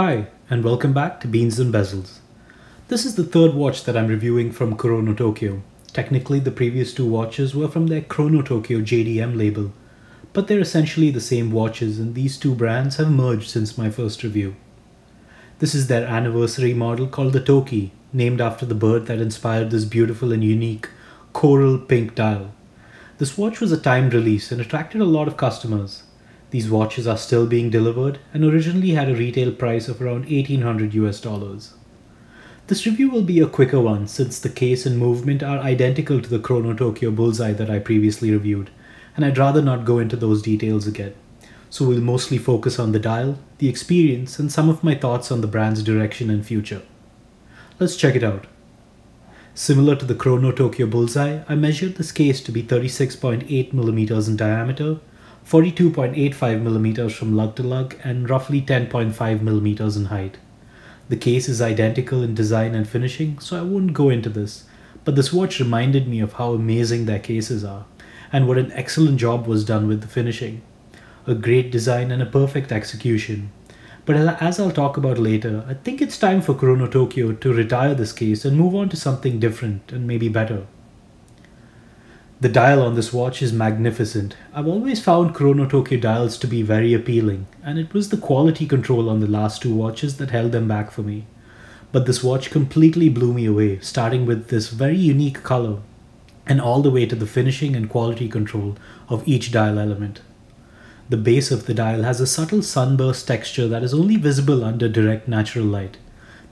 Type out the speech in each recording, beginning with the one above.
Hi, and welcome back to Beans and Bezels. This is the third watch that I'm reviewing from Kurono Tokyo. Technically, the previous two watches were from their Chrono Tokyo JDM label, but they're essentially the same watches, and these two brands have merged since my first review. This is their anniversary model called the Toki, named after the bird that inspired this beautiful and unique coral pink dial. This watch was a timed release and attracted a lot of customers. These watches are still being delivered and originally had a retail price of around $1,800. This review will be a quicker one since the case and movement are identical to the Chrono Tokyo Bullseye that I previously reviewed, and I'd rather not go into those details again. So we'll mostly focus on the dial, the experience, and some of my thoughts on the brand's direction and future. Let's check it out. Similar to the Chrono Tokyo Bullseye, I measured this case to be 36.8mm in diameter, 42.85mm from lug to lug, and roughly 10.5mm in height. The case is identical in design and finishing, so I won't go into this, but this watch reminded me of how amazing their cases are, and what an excellent job was done with the finishing. A great design and a perfect execution. But as I'll talk about later, I think it's time for Chrono Tokyo to retire this case and move on to something different and maybe better. The dial on this watch is magnificent. I've always found Chrono Tokyo dials to be very appealing, and it was the quality control on the last two watches that held them back for me. But this watch completely blew me away, starting with this very unique color, and all the way to the finishing and quality control of each dial element. The base of the dial has a subtle sunburst texture that is only visible under direct natural light.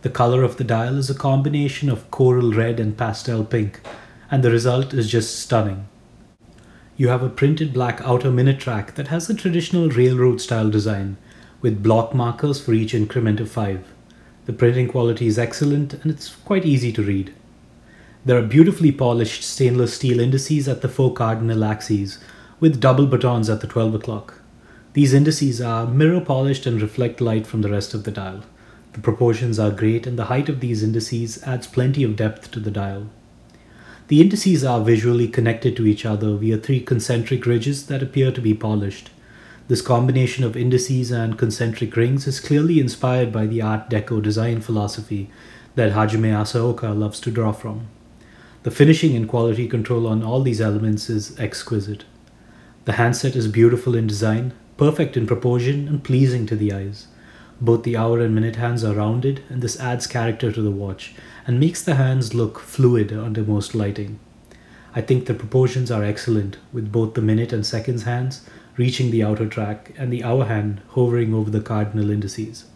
The color of the dial is a combination of coral red and pastel pink, and the result is just stunning. You have a printed black outer minute track that has a traditional railroad style design, with block markers for each increment of 5. The printing quality is excellent and it's quite easy to read. There are beautifully polished stainless steel indices at the 4 cardinal axes, with double batons at the 12 o'clock. These indices are mirror polished and reflect light from the rest of the dial. The proportions are great and the height of these indices adds plenty of depth to the dial. The indices are visually connected to each other via 3 concentric ridges that appear to be polished. This combination of indices and concentric rings is clearly inspired by the Art Deco design philosophy that Hajime Asaoka loves to draw from. The finishing and quality control on all these elements is exquisite. The handset is beautiful in design, perfect in proportion, and pleasing to the eyes. Both the hour and minute hands are rounded, and this adds character to the watch and makes the hands look fluid under most lighting. I think the proportions are excellent, with both the minute and seconds hands reaching the outer track and the hour hand hovering over the cardinal indices.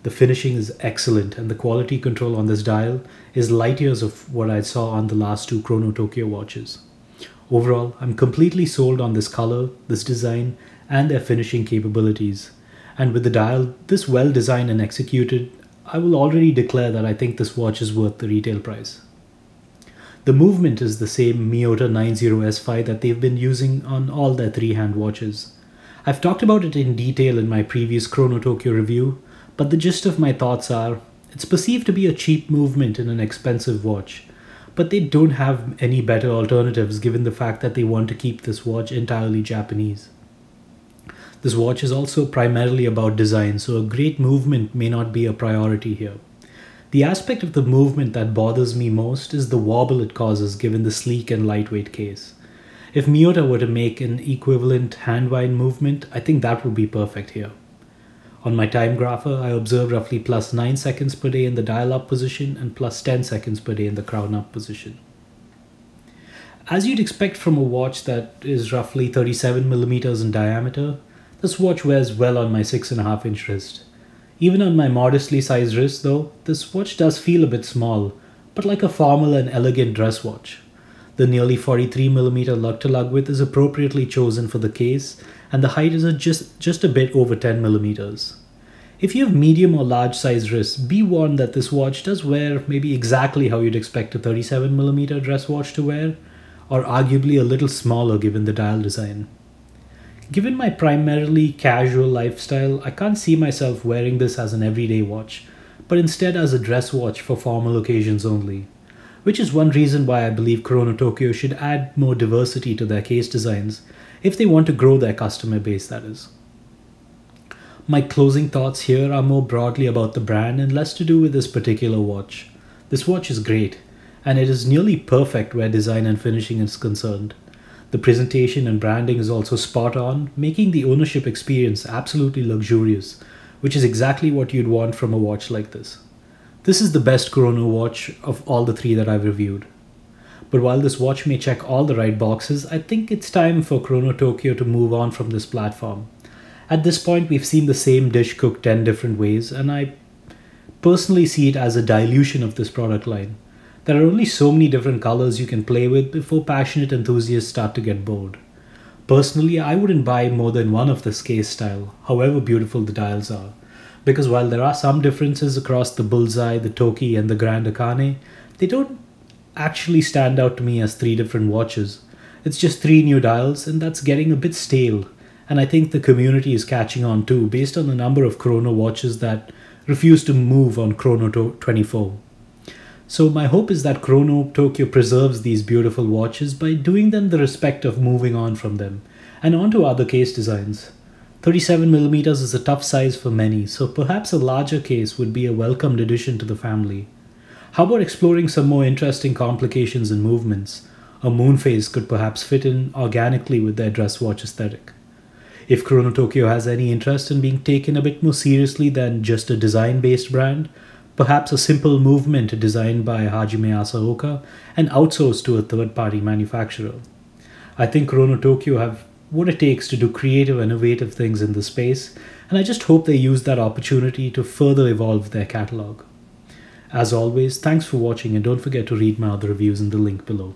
The finishing is excellent, and the quality control on this dial is light years of what I saw on the last two Chrono Tokyo watches. Overall, I'm completely sold on this color, this design, and their finishing capabilities. And with the dial this well designed and executed, I will already declare that I think this watch is worth the retail price. The movement is the same Miyota 90S5 that they've been using on all their 3-hand watches. I've talked about it in detail in my previous Chrono Tokyo review, but the gist of my thoughts are, it's perceived to be a cheap movement in an expensive watch, but they don't have any better alternatives given the fact that they want to keep this watch entirely Japanese. This watch is also primarily about design, so a great movement may not be a priority here. The aspect of the movement that bothers me most is the wobble it causes given the sleek and lightweight case. If Miyota were to make an equivalent hand-wind movement, I think that would be perfect here. On my time grapher, I observe roughly plus 9 seconds per day in the dial up position and plus 10 seconds per day in the crown up position. As you'd expect from a watch that is roughly 37mm in diameter, this watch wears well on my 6.5-inch wrist. Even on my modestly sized wrist though, this watch does feel a bit small, but like a formal and elegant dress watch. The nearly 43mm lug-to-lug width is appropriately chosen for the case, and the height is just a bit over 10mm. If you have medium or large sized wrists, be warned that this watch does wear maybe exactly how you'd expect a 37mm dress watch to wear, or arguably a little smaller given the dial design. Given my primarily casual lifestyle, I can't see myself wearing this as an everyday watch, but instead as a dress watch for formal occasions only, which is one reason why I believe Chrono Tokyo should add more diversity to their case designs if they want to grow their customer base, that is. My closing thoughts here are more broadly about the brand and less to do with this particular watch. This watch is great, and it is nearly perfect where design and finishing is concerned. The presentation and branding is also spot on, making the ownership experience absolutely luxurious, which is exactly what you'd want from a watch like this. This is the best Chrono watch of all the three that I've reviewed. But while this watch may check all the right boxes, I think it's time for Chrono Tokyo to move on from this platform. At this point, we've seen the same dish cooked 10 different ways, and I personally see it as a dilution of this product line. There are only so many different colors you can play with before passionate enthusiasts start to get bored. Personally, I wouldn't buy more than one of this case style, however beautiful the dials are, because while there are some differences across the Bullseye, the Toki, and the Grand Akane, they don't actually stand out to me as three different watches. It's just three new dials, and that's getting a bit stale, and I think the community is catching on too, based on the number of Chrono watches that refuse to move on Chrono 24. So my hope is that Chrono Tokyo preserves these beautiful watches by doing them the respect of moving on from them, and on to other case designs. 37mm is a tough size for many, so perhaps a larger case would be a welcomed addition to the family. How about exploring some more interesting complications and movements? A moon phase could perhaps fit in organically with their dress watch aesthetic. If Chrono Tokyo has any interest in being taken a bit more seriously than just a design-based brand, perhaps a simple movement designed by Hajime Asaoka and outsourced to a third-party manufacturer. I think Chrono Tokyo have what it takes to do creative and innovative things in the space, and I just hope they use that opportunity to further evolve their catalog. As always, thanks for watching, and don't forget to read my other reviews in the link below.